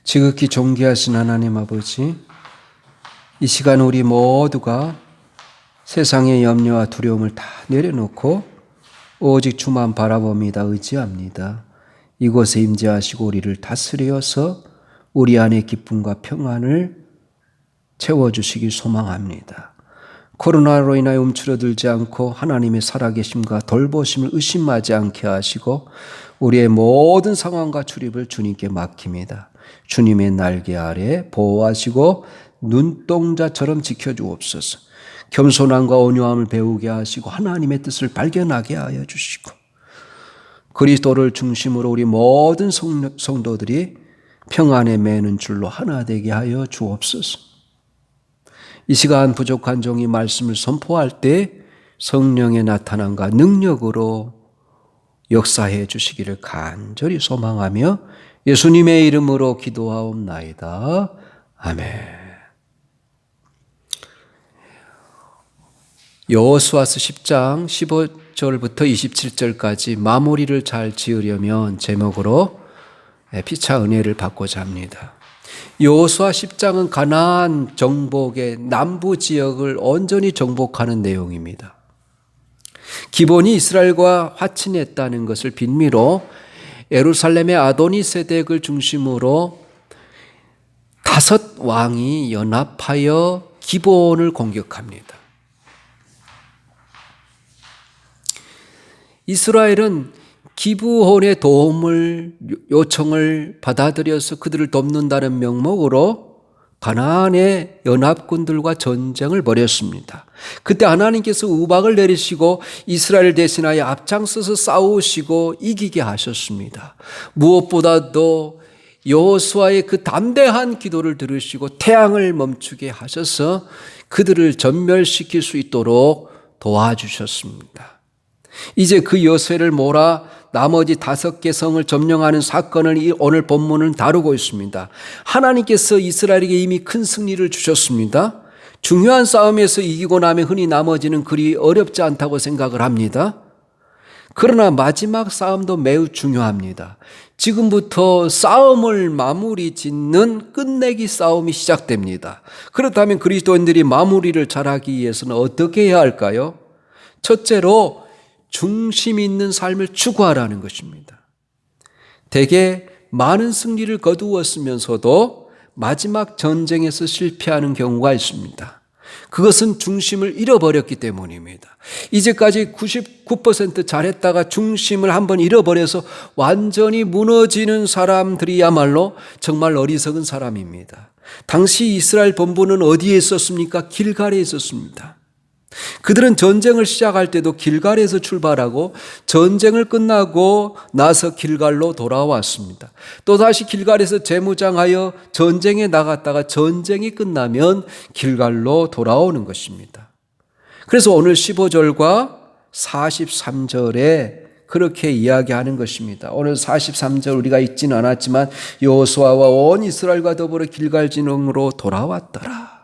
지극히 존귀하신 하나님 아버지, 이 시간 우리 모두가 세상의 염려와 두려움을 다 내려놓고 오직 주만 바라봅니다. 의지합니다. 이곳에 임재하시고 우리를 다스려서 우리 안에 기쁨과 평안을 채워주시길 소망합니다. 코로나로 인하여 움츠러들지 않고 하나님의 살아계심과 돌보심을 의심하지 않게 하시고 우리의 모든 상황과 출입을 주님께 맡깁니다. 주님의 날개 아래 보호하시고 눈동자처럼 지켜주옵소서. 겸손함과 온유함을 배우게 하시고 하나님의 뜻을 발견하게 하여 주시고 그리스도를 중심으로 우리 모든 성도들이 평안에 매는 줄로 하나 되게 하여 주옵소서. 이 시간 부족한 종이 말씀을 선포할 때 성령의 나타남과 능력으로 역사해 주시기를 간절히 소망하며 예수님의 이름으로 기도하옵나이다. 아멘. 여호수아서 10장 15절부터 27절까지 마무리를 잘 지으려면 제목으로 피차 은혜를 받고자 합니다. 여호수아 10장은 가나안 정복의 남부 지역을 온전히 정복하는 내용입니다. 기본이 이스라엘과 화친했다는 것을 빌미로 예루살렘의 아도니세덱을 중심으로 5 왕이 연합하여 기본을 공격합니다. 이스라엘은 기브온의 도움을 요청을 받아들여서 그들을 돕는다는 명목으로 가나안의 연합군들과 전쟁을 벌였습니다. 그때 하나님께서 우박을 내리시고 이스라엘 대신하여 앞장서서 싸우시고 이기게 하셨습니다. 무엇보다도 여호수아의 그 담대한 기도를 들으시고 태양을 멈추게 하셔서 그들을 전멸시킬 수 있도록 도와주셨습니다. 이제 그 여세를 몰아 나머지 5개 성을 점령하는 사건을 오늘 본문은 다루고 있습니다. 하나님께서 이스라엘에게 이미 큰 승리를 주셨습니다. 중요한 싸움에서 이기고 나면 흔히 나머지는 그리 어렵지 않다고 생각을 합니다. 그러나 마지막 싸움도 매우 중요합니다. 지금부터 싸움을 마무리 짓는 끝내기 싸움이 시작됩니다. 그렇다면 그리스도인들이 마무리를 잘하기 위해서는 어떻게 해야 할까요? 첫째로 중심 있는 삶을 추구하라는 것입니다. 대개 많은 승리를 거두었으면서도 마지막 전쟁에서 실패하는 경우가 있습니다. 그것은 중심을 잃어버렸기 때문입니다. 이제까지 99% 잘했다가 중심을 한번 잃어버려서 완전히 무너지는 사람들이야말로 정말 어리석은 사람입니다. 당시 이스라엘 본부는 어디에 있었습니까? 길갈에 있었습니다. 그들은 전쟁을 시작할 때도 길갈에서 출발하고 전쟁을 끝나고 나서 길갈로 돌아왔습니다. 또다시 길갈에서 재무장하여 전쟁에 나갔다가 전쟁이 끝나면 길갈로 돌아오는 것입니다. 그래서 오늘 15절과 43절에 그렇게 이야기하는 것입니다. 오늘 43절 우리가 읽지는 않았지만 여호수아와 온 이스라엘과 더불어 길갈 진영으로 돌아왔더라.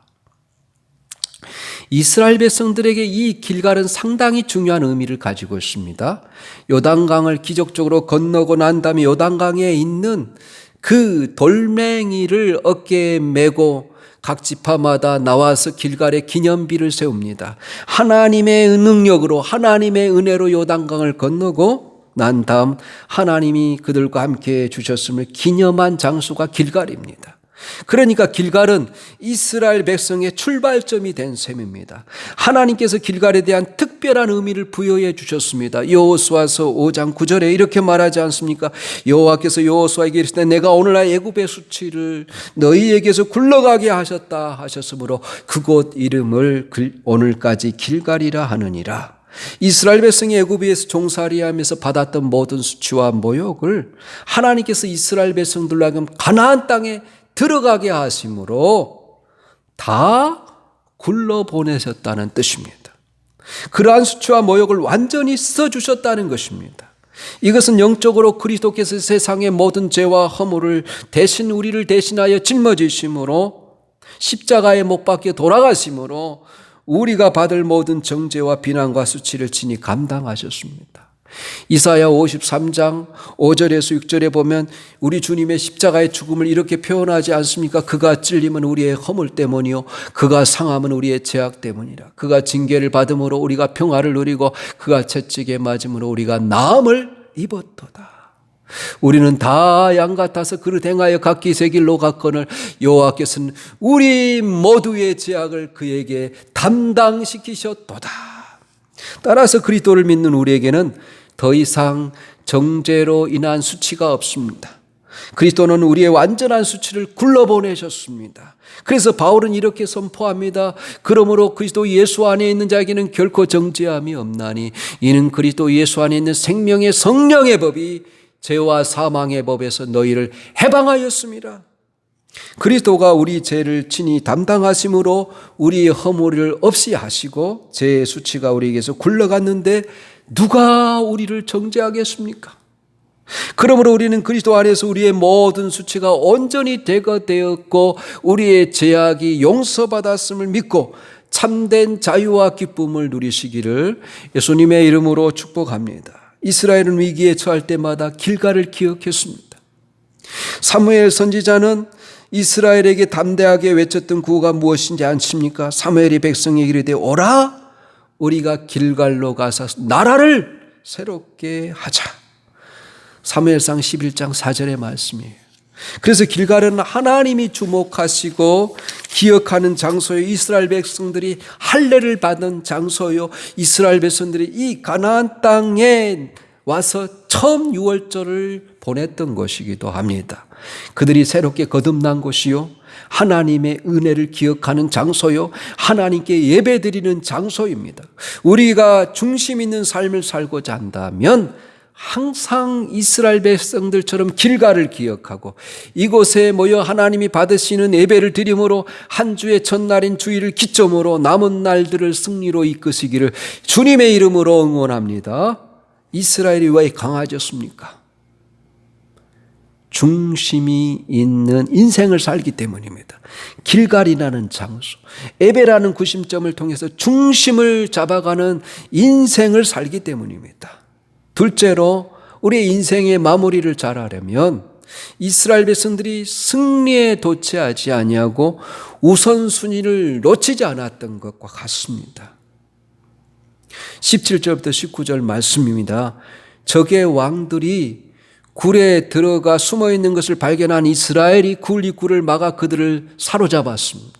이스라엘 백성들에게 이 길갈은 상당히 중요한 의미를 가지고 있습니다. 요단강을 기적적으로 건너고 난 다음에 요단강에 있는 그 돌멩이를 어깨에 메고 각 지파마다 나와서 길갈에 기념비를 세웁니다. 하나님의 능력으로 하나님의 은혜로 요단강을 건너고 난 다음 하나님이 그들과 함께 주셨음을 기념한 장소가 길갈입니다. 그러니까 길갈은 이스라엘 백성의 출발점이 된 셈입니다. 하나님께서 길갈에 대한 특별한 의미를 부여해 주셨습니다. 여호수아서 5장 9절에 이렇게 말하지 않습니까? 여호와께서 여호수아에게 이르시되 내가 오늘날 애굽의 수치를 너희에게서 굴러가게 하셨다 하셨으므로 그곳 이름을 오늘까지 길갈이라 하느니라. 이스라엘 백성이 애굽에서 종살이하면서 받았던 모든 수치와 모욕을 하나님께서 이스라엘 백성들로 하여금 가나안 땅에 들어가게 하심으로 다 굴러보내셨다는 뜻입니다. 그러한 수치와 모욕을 완전히 써주셨다는 것입니다. 이것은 영적으로 그리스도께서 세상의 모든 죄와 허물을 대신 우리를 대신하여 짊어지심으로 십자가에 못 박혀 돌아가심으로 우리가 받을 모든 정죄와 비난과 수치를 친히 감당하셨습니다. 이사야 53장 5절에서 6절에 보면 우리 주님의 십자가의 죽음을 이렇게 표현하지 않습니까? 그가 찔림은 우리의 허물 때문이요 그가 상함은 우리의 죄악 때문이라. 그가 징계를 받음으로 우리가 평화를 누리고 그가 채찍에 맞음으로 우리가 나음을 입었도다. 우리는 다 양 같아서 그릇 행하여 각기 새 길로 갔거늘 여호와께서는 우리 모두의 죄악을 그에게 담당시키셨도다. 따라서 그리스도를 믿는 우리에게는 더 이상 정죄로 인한 수치가 없습니다. 그리스도는 우리의 완전한 수치를 굴러보내셨습니다. 그래서 바울은 이렇게 선포합니다. 그러므로 그리스도 예수 안에 있는 자에게는 결코 정죄함이 없나니 이는 그리스도 예수 안에 있는 생명의 성령의 법이 죄와 사망의 법에서 너희를 해방하였습니다. 그리스도가 우리 죄를 친히 담당하심으로 우리의 허물을 없이 하시고 죄의 수치가 우리에게서 굴러갔는데 누가 우리를 정죄하겠습니까? 그러므로 우리는 그리스도 안에서 우리의 모든 수치가 온전히 대거되었고 우리의 죄악이 용서받았음을 믿고 참된 자유와 기쁨을 누리시기를 예수님의 이름으로 축복합니다. 이스라엘은 위기에 처할 때마다 길갈을 기억했습니다. 사무엘 선지자는 이스라엘에게 담대하게 외쳤던 구호가 무엇인지 아십니까? 사무엘이 백성에게 이르되 오라 우리가 길갈로 가서 나라를 새롭게 하자. 사무엘상 11장 4절의 말씀이에요. 그래서 길갈은 하나님이 주목하시고 기억하는 장소요, 이스라엘 백성들이 할례를 받은 장소요, 이스라엘 백성들이 이 가나안 땅에 와서 처음 유월절을 보냈던 것이기도 합니다. 그들이 새롭게 거듭난 곳이요, 하나님의 은혜를 기억하는 장소요, 하나님께 예배드리는 장소입니다. 우리가 중심 있는 삶을 살고자 한다면 항상 이스라엘 백성들처럼 길갈을 기억하고 이곳에 모여 하나님이 받으시는 예배를 드림으로 한 주의 첫날인 주일을 기점으로 남은 날들을 승리로 이끄시기를 주님의 이름으로 응원합니다. 이스라엘이 왜 강해졌습니까? 중심이 있는 인생을 살기 때문입니다. 길갈이라는 장소, 예배라는 구심점을 통해서 중심을 잡아가는 인생을 살기 때문입니다. 둘째로 우리의 인생의 마무리를 잘하려면 이스라엘 백성들이 승리에 도취하지 아니하고 우선순위를 놓치지 않았던 것과 같습니다. 17절부터 19절 말씀입니다. 적의 왕들이 굴에 들어가 숨어있는 것을 발견한 이스라엘이 굴 입구를 막아 그들을 사로잡았습니다.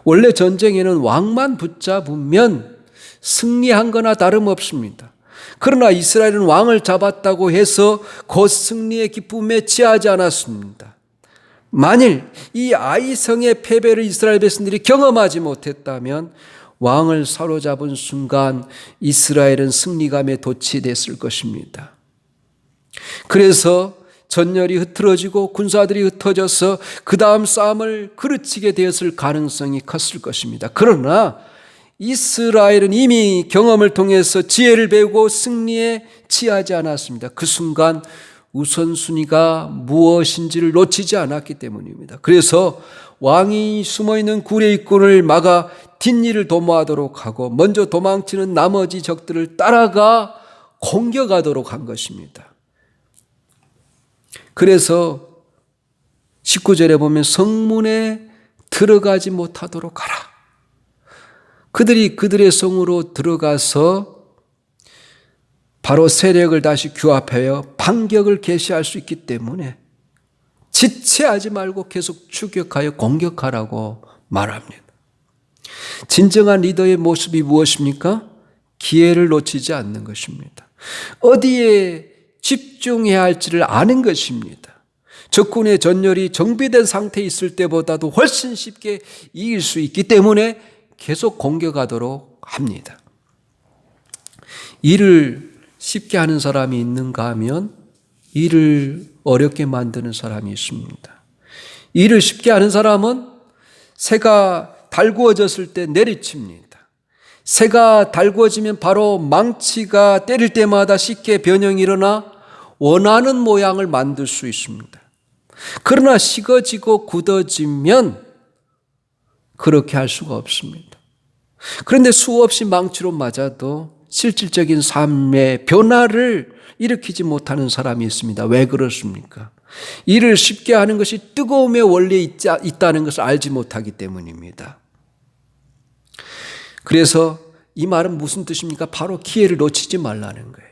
원래 전쟁에는 왕만 붙잡으면 승리한 거나 다름없습니다. 그러나 이스라엘은 왕을 잡았다고 해서 곧 승리의 기쁨에 취하지 않았습니다. 만일 이 아이성의 패배를 이스라엘 백성들이 경험하지 못했다면 왕을 사로잡은 순간 이스라엘은 승리감에 도취됐을 것입니다. 그래서 전열이 흐트러지고 군사들이 흩어져서 그 다음 싸움을 그르치게 되었을 가능성이 컸을 것입니다. 그러나 이스라엘은 이미 경험을 통해서 지혜를 배우고 승리에 취하지 않았습니다. 그 순간 우선순위가 무엇인지를 놓치지 않았기 때문입니다. 그래서 왕이 숨어있는 굴의 입구를 막아 뒷일을 도모하도록 하고 먼저 도망치는 나머지 적들을 따라가 공격하도록 한 것입니다. 그래서 19절에 보면 성문에 들어가지 못하도록 하라. 그들이 그들의 성으로 들어가서 바로 세력을 다시 규합하여 반격을 개시할 수 있기 때문에 지체하지 말고 계속 추격하여 공격하라고 말합니다. 진정한 리더의 모습이 무엇입니까? 기회를 놓치지 않는 것입니다. 어디에 집중해야 할지를 아는 것입니다. 적군의 전열이 정비된 상태에 있을 때보다도 훨씬 쉽게 이길 수 있기 때문에 계속 공격하도록 합니다. 일을 쉽게 하는 사람이 있는가 하면 일을 어렵게 만드는 사람이 있습니다. 일을 쉽게 하는 사람은 새가 달구어졌을 때 내리칩니다. 새가 달구어지면 바로 망치가 때릴 때마다 쉽게 변형이 일어나 원하는 모양을 만들 수 있습니다. 그러나 식어지고 굳어지면 그렇게 할 수가 없습니다. 그런데 수없이 망치로 맞아도 실질적인 삶의 변화를 일으키지 못하는 사람이 있습니다. 왜 그렇습니까? 일을 쉽게 하는 것이 뜨거움의 원리에 있다는 것을 알지 못하기 때문입니다. 그래서 이 말은 무슨 뜻입니까? 바로 기회를 놓치지 말라는 거예요.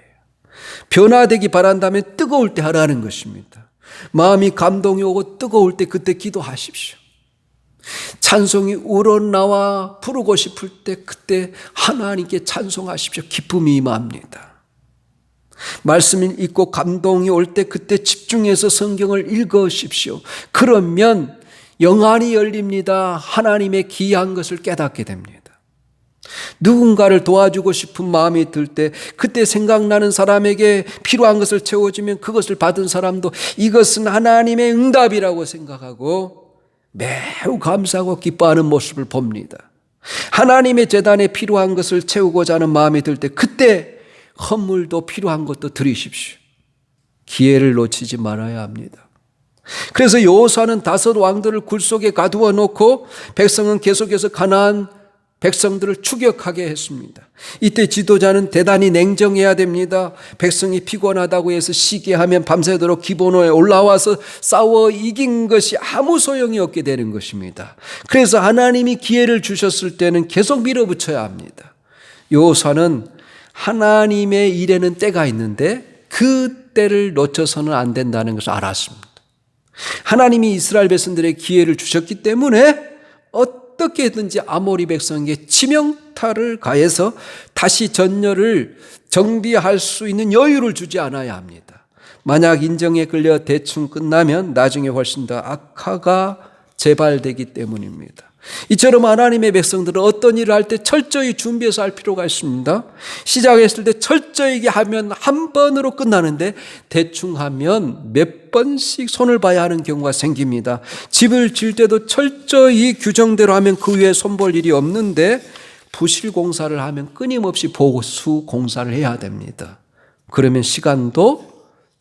변화되기 바란다면 뜨거울 때 하라는 것입니다. 마음이 감동이 오고 뜨거울 때 그때 기도하십시오. 찬송이 우러나와 부르고 싶을 때 그때 하나님께 찬송하십시오. 기쁨이 임합니다. 말씀을 읽고 감동이 올 때 그때 집중해서 성경을 읽으십시오. 그러면 영안이 열립니다. 하나님의 귀한 것을 깨닫게 됩니다. 누군가를 도와주고 싶은 마음이 들 때 그때 생각나는 사람에게 필요한 것을 채워주면 그것을 받은 사람도 이것은 하나님의 응답이라고 생각하고 매우 감사하고 기뻐하는 모습을 봅니다. 하나님의 제단에 필요한 것을 채우고자 하는 마음이 들 때 그때 헌물도 필요한 것도 드리십시오. 기회를 놓치지 말아야 합니다. 그래서 여호수아는 5 왕들을 굴 속에 가두어 놓고 백성은 계속해서 가나안 백성들을 추격하게 했습니다. 이때 지도자는 대단히 냉정해야 됩니다. 백성이 피곤하다고 해서 쉬게 하면 밤새도록 기본호에 올라와서 싸워 이긴 것이 아무 소용이 없게 되는 것입니다. 그래서 하나님이 기회를 주셨을 때는 계속 밀어붙여야 합니다. 여호수아는 하나님의 일에는 때가 있는데 그 때를 놓쳐서는 안 된다는 것을 알았습니다. 하나님이 이스라엘 백성들에게 기회를 주셨기 때문에 어떻게든지 아모리 백성에게 치명타를 가해서 다시 전열을 정비할 수 있는 여유를 주지 않아야 합니다. 만약 인정에 끌려 대충 끝나면 나중에 훨씬 더 악화가 재발되기 때문입니다. 이처럼 하나님의 백성들은 어떤 일을 할 때 철저히 준비해서 할 필요가 있습니다. 시작했을 때 철저히 하면 한 번으로 끝나는데 대충 하면 몇 번씩 손을 봐야 하는 경우가 생깁니다. 집을 지을 때도 철저히 규정대로 하면 그 위에 손볼 일이 없는데 부실 공사를 하면 끊임없이 보수 공사를 해야 됩니다. 그러면 시간도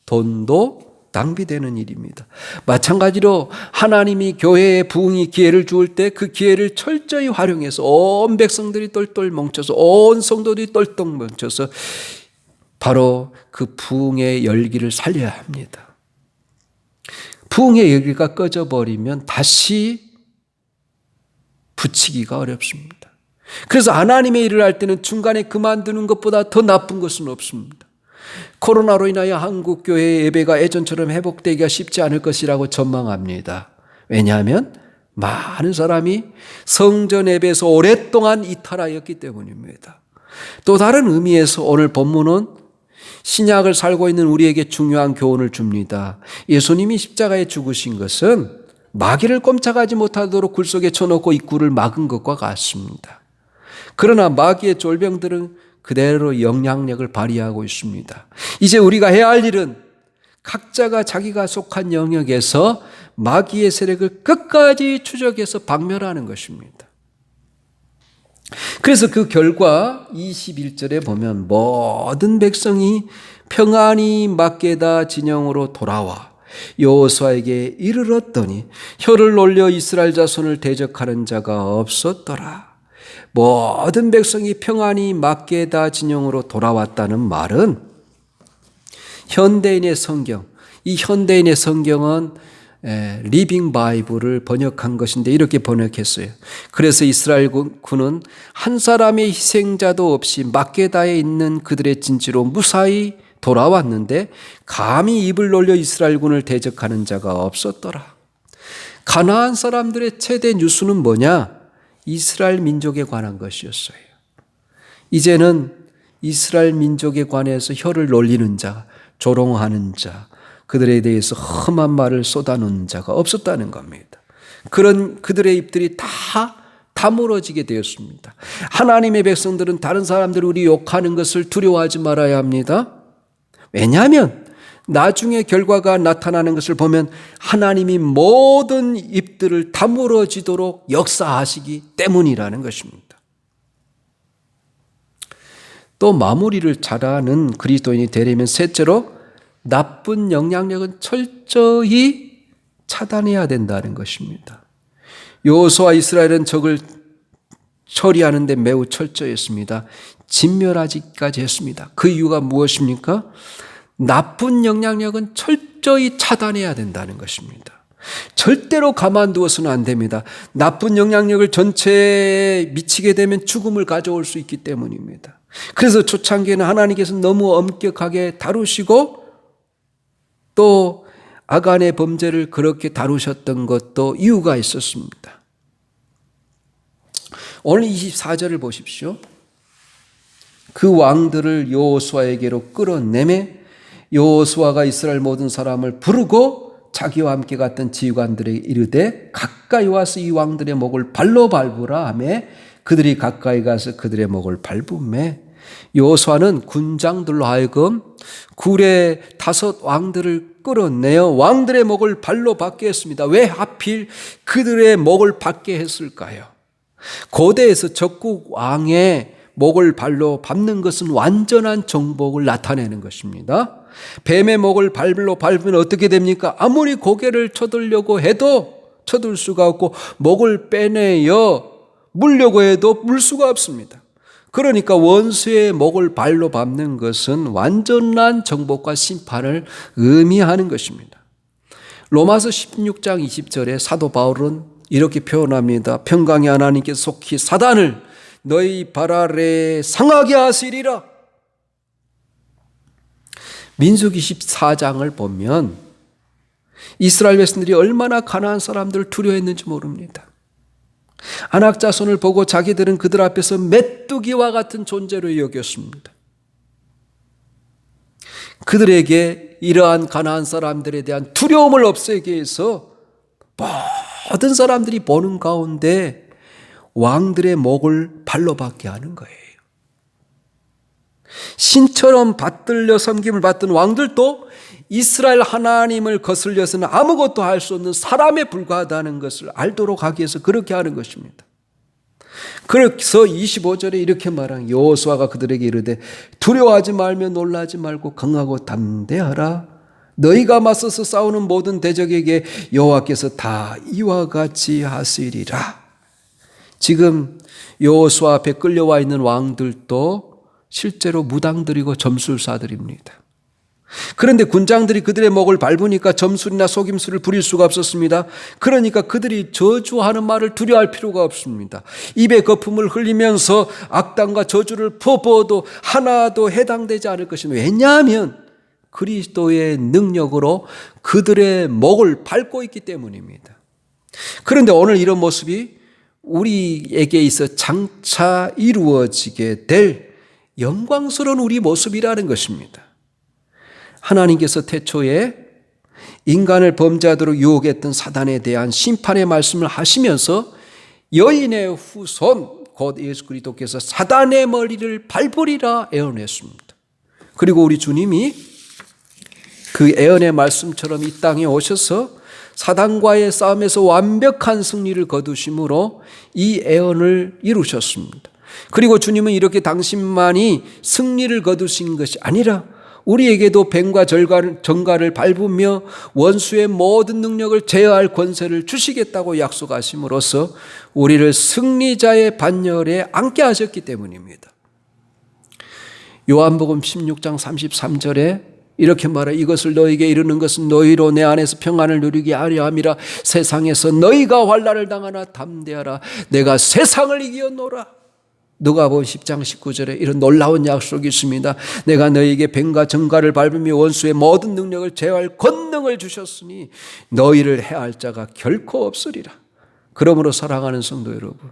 돈도 낭비되는 일입니다. 마찬가지로 하나님이 교회에 부흥이 기회를 주을 때 그 기회를 철저히 활용해서 온 백성들이 똘똘 뭉쳐서 온 성도들이 똘똘 뭉쳐서 바로 그 부흥의 열기를 살려야 합니다. 부흥의 열기가 꺼져버리면 다시 붙이기가 어렵습니다. 그래서 하나님의 일을 할 때는 중간에 그만두는 것보다 더 나쁜 것은 없습니다. 코로나로 인하여 한국 교회의 예배가 예전처럼 회복되기가 쉽지 않을 것이라고 전망합니다. 왜냐하면 많은 사람이 성전 예배에서 오랫동안 이탈하였기 때문입니다. 또 다른 의미에서 오늘 본문은 신약을 살고 있는 우리에게 중요한 교훈을 줍니다. 예수님이 십자가에 죽으신 것은 마귀를 꼼짝하지 못하도록 굴 속에 쳐놓고 입구를 막은 것과 같습니다. 그러나 마귀의 졸병들은 그대로 영향력을 발휘하고 있습니다. 이제 우리가 해야 할 일은 각자가 자기가 속한 영역에서 마귀의 세력을 끝까지 추적해서 박멸하는 것입니다. 그래서 그 결과 21절에 보면 모든 백성이 평안히 막게다 진영으로 돌아와 여호수아에게 이르렀더니 혀를 놀려 이스라엘 자손을 대적하는 자가 없었더라. 모든 백성이 평안히 막게다 진영으로 돌아왔다는 말은 현대인의 성경, 이 현대인의 성경은 리빙 바이블을 번역한 것인데 이렇게 번역했어요. 그래서 이스라엘 군은 한 사람의 희생자도 없이 막게다에 있는 그들의 진지로 무사히 돌아왔는데 감히 입을 놀려 이스라엘 군을 대적하는 자가 없었더라. 가나안 사람들의 최대 뉴스는 뭐냐? 이스라엘 민족에 관한 것이었어요. 이제는 이스라엘 민족에 관해서 혀를 놀리는 자, 조롱하는 자, 그들에 대해서 험한 말을 쏟아놓는 자가 없었다는 겁니다. 그런 그들의 입들이 다 다물어지게 되었습니다. 하나님의 백성들은 다른 사람들이 우리 욕하는 것을 두려워하지 말아야 합니다. 왜냐하면 나중에 결과가 나타나는 것을 보면 하나님이 모든 입들을 다물어지도록 역사하시기 때문이라는 것입니다. 또 마무리를 잘하는 그리스도인이 되려면 셋째로 나쁜 영향력은 철저히 차단해야 된다는 것입니다. 여호수아 이스라엘은 적을 처리하는 데 매우 철저했습니다. 진멸하기까지 했습니다. 그 이유가 무엇입니까? 나쁜 영향력은 철저히 차단해야 된다는 것입니다. 절대로 가만두어서는 안 됩니다. 나쁜 영향력을 전체에 미치게 되면 죽음을 가져올 수 있기 때문입니다. 그래서 초창기에는 하나님께서 너무 엄격하게 다루시고 또 아간의 범죄를 그렇게 다루셨던 것도 이유가 있었습니다. 오늘 24절을 보십시오. 그 왕들을 여호수아에게로 끌어내매 여호수아가 이스라엘 모든 사람을 부르고 자기와 함께 갔던 지휘관들에게 이르되 가까이 와서 이 왕들의 목을 발로 밟으라 하며 그들이 가까이 가서 그들의 목을 밟으매 여호수아는 군장들로 하여금 굴에 5 왕들을 끌어내어 왕들의 목을 발로 밟게 했습니다. 왜 하필 그들의 목을 밟게 했을까요? 고대에서 적국 왕의 목을 발로 밟는 것은 완전한 정복을 나타내는 것입니다. 뱀의 목을 발로 밟으면 어떻게 됩니까? 아무리 고개를 쳐들려고 해도 쳐들 수가 없고 목을 빼내어 물려고 해도 물 수가 없습니다. 그러니까 원수의 목을 발로 밟는 것은 완전한 정복과 심판을 의미하는 것입니다. 로마서 16장 20절에 사도 바울은 이렇게 표현합니다. 평강의 하나님께서 속히 사단을 너희 발 아래 상하게 하시리라. 민수기 14장을 보면 이스라엘 백성들이 얼마나 가나안 사람들을 두려워했는지 모릅니다. 아낙 자손을 보고 자기들은 그들 앞에서 메뚜기와 같은 존재로 여겼습니다. 그들에게 이러한 가나안 사람들에 대한 두려움을 없애기 위해서 모든 사람들이 보는 가운데 왕들의 목을 발로 밟게 하는 거예요. 신처럼 받들려 섬김을 받던 왕들도 이스라엘 하나님을 거슬려서는 아무것도 할 수 없는 사람에 불과하다는 것을 알도록 하기 위해서 그렇게 하는 것입니다. 그래서 25절에 이렇게 말한 여호수아가 그들에게 이르되 두려워하지 말며 놀라지 말고 강하고 담대하라. 너희가 맞서서 싸우는 모든 대적에게 여호와께서 다 이와 같이 하시리라. 지금 여호수아 앞에 끌려와 있는 왕들도 실제로 무당들이고 점술사들입니다. 그런데 군장들이 그들의 목을 밟으니까 점술이나 속임수를 부릴 수가 없었습니다. 그러니까 그들이 저주하는 말을 두려워할 필요가 없습니다. 입에 거품을 흘리면서 악당과 저주를 퍼부어도 하나도 해당되지 않을 것입니다. 왜냐하면 그리스도의 능력으로 그들의 목을 밟고 있기 때문입니다. 그런데 오늘 이런 모습이 우리에게 있어 장차 이루어지게 될 영광스러운 우리 모습이라는 것입니다. 하나님께서 태초에 인간을 범죄하도록 유혹했던 사단에 대한 심판의 말씀을 하시면서 여인의 후손 곧 예수 그리스도께서 사단의 머리를 밟으리라 예언했습니다. 그리고 우리 주님이 그 예언의 말씀처럼 이 땅에 오셔서 사단과의 싸움에서 완벽한 승리를 거두심으로 이 예언을 이루셨습니다. 그리고 주님은 이렇게 당신만이 승리를 거두신 것이 아니라 우리에게도 뱀과 정갈을 밟으며 원수의 모든 능력을 제어할 권세를 주시겠다고 약속하심으로써 우리를 승리자의 반열에 앉게 하셨기 때문입니다. 요한복음 16장 33절에 이렇게 말해 이것을 너희에게 이르는 것은 너희로 내 안에서 평안을 누리게 하려 함이라. 세상에서 너희가 환난을 당하나 담대하라. 내가 세상을 이기었노라. 누가복음 10장 19절에 이런 놀라운 약속이 있습니다. 내가 너희에게 뱀과 정갈을 밟으며 원수의 모든 능력을 제어할 권능을 주셨으니 너희를 해할 자가 결코 없으리라. 그러므로 사랑하는 성도 여러분,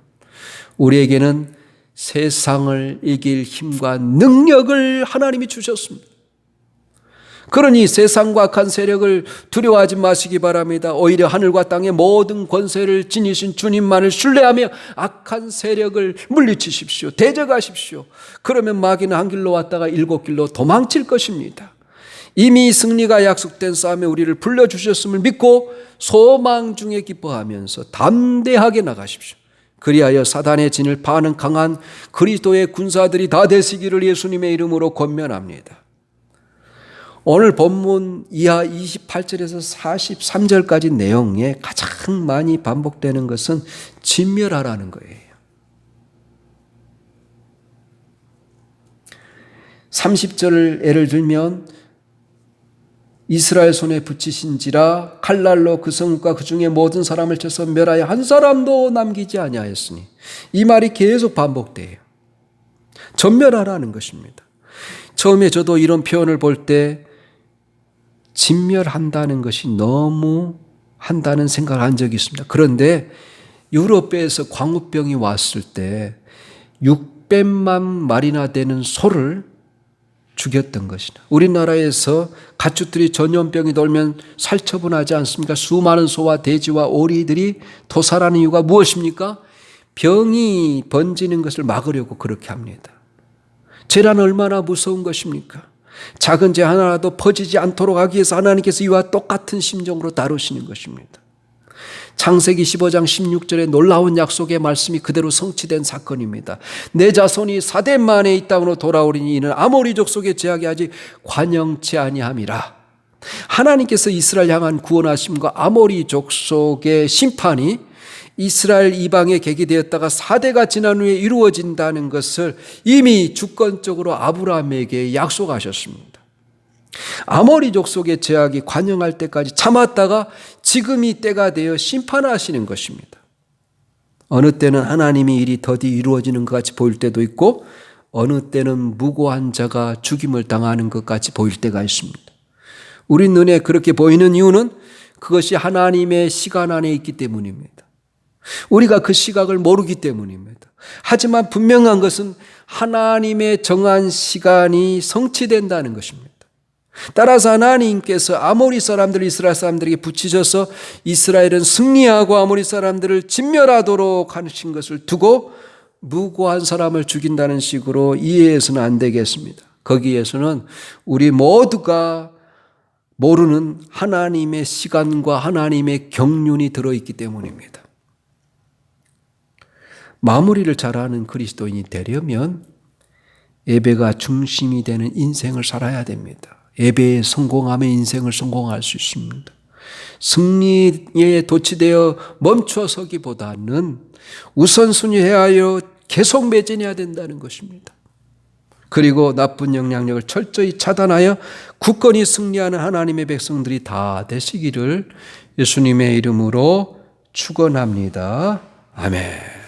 우리에게는 세상을 이길 힘과 능력을 하나님이 주셨습니다. 그러니 세상과 악한 세력을 두려워하지 마시기 바랍니다. 오히려 하늘과 땅의 모든 권세를 지니신 주님만을 신뢰하며 악한 세력을 물리치십시오. 대적하십시오. 그러면 마귀는 한 길로 왔다가 7길로 도망칠 것입니다. 이미 승리가 약속된 싸움에 우리를 불러주셨음을 믿고 소망 중에 기뻐하면서 담대하게 나가십시오. 그리하여 사단의 진을 파하는 강한 그리스도의 군사들이 다 되시기를 예수님의 이름으로 권면합니다. 오늘 본문 이하 28절에서 43절까지 내용에 가장 많이 반복되는 것은 진멸하라는 거예요. 30절을 예를 들면 이스라엘 손에 붙이신지라 칼날로 그 성과 그 중에 모든 사람을 쳐서 멸하여 한 사람도 남기지 아니하였으니, 이 말이 계속 반복돼요. 전멸하라는 것입니다. 처음에 저도 이런 표현을 볼 때 진멸한다는 것이 너무 한다는 생각을 한 적이 있습니다. 그런데 유럽에서 광우병이 왔을 때 600만 마리나 되는 소를 죽였던 것이다. 우리나라에서 가축들이 전염병이 돌면 살처분하지 않습니까? 수많은 소와 돼지와 오리들이 도살하는 이유가 무엇입니까? 병이 번지는 것을 막으려고 그렇게 합니다. 재난은 얼마나 무서운 것입니까? 작은 재 하나라도 퍼지지 않도록 하기 위해서 하나님께서 이와 똑같은 심정으로 다루시는 것입니다. 창세기 15장 16절에 놀라운 약속의 말씀이 그대로 성취된 사건입니다. 내 자손이 사대 만에 이 땅으로 돌아오리니 이는 아모리 족속의 죄악이 아직 관영치 아니함이라. 하나님께서 이스라엘 향한 구원하심과 아모리 족속의 심판이 이스라엘 이방에 계기되었다가 4대가 지난 후에 이루어진다는 것을 이미 주권적으로 아브라함에게 약속하셨습니다. 아모리 족속의 죄악이 관영할 때까지 참았다가 지금이 때가 되어 심판하시는 것입니다. 어느 때는 하나님이 일이 더디 이루어지는 것 같이 보일 때도 있고, 어느 때는 무고한 자가 죽임을 당하는 것 같이 보일 때가 있습니다. 우리 눈에 그렇게 보이는 이유는 그것이 하나님의 시간 안에 있기 때문입니다. 우리가 그 시각을 모르기 때문입니다. 하지만 분명한 것은 하나님의 정한 시간이 성취된다는 것입니다. 따라서 하나님께서 아모리 사람들, 이스라엘 사람들에게 붙이셔서 이스라엘은 승리하고 아모리 사람들을 진멸하도록 하신 것을 두고 무고한 사람을 죽인다는 식으로 이해해서는 안 되겠습니다. 거기에서는 우리 모두가 모르는 하나님의 시간과 하나님의 경륜이 들어있기 때문입니다. 마무리를 잘하는 그리스도인이 되려면 예배가 중심이 되는 인생을 살아야 됩니다. 예배에 성공하면 인생을 성공할 수 있습니다. 승리에 도취되어 멈춰서기보다는 우선순위해야 하여 계속 매진해야 된다는 것입니다. 그리고 나쁜 영향력을 철저히 차단하여 굳건히 승리하는 하나님의 백성들이 다 되시기를 예수님의 이름으로 축원합니다. 아멘.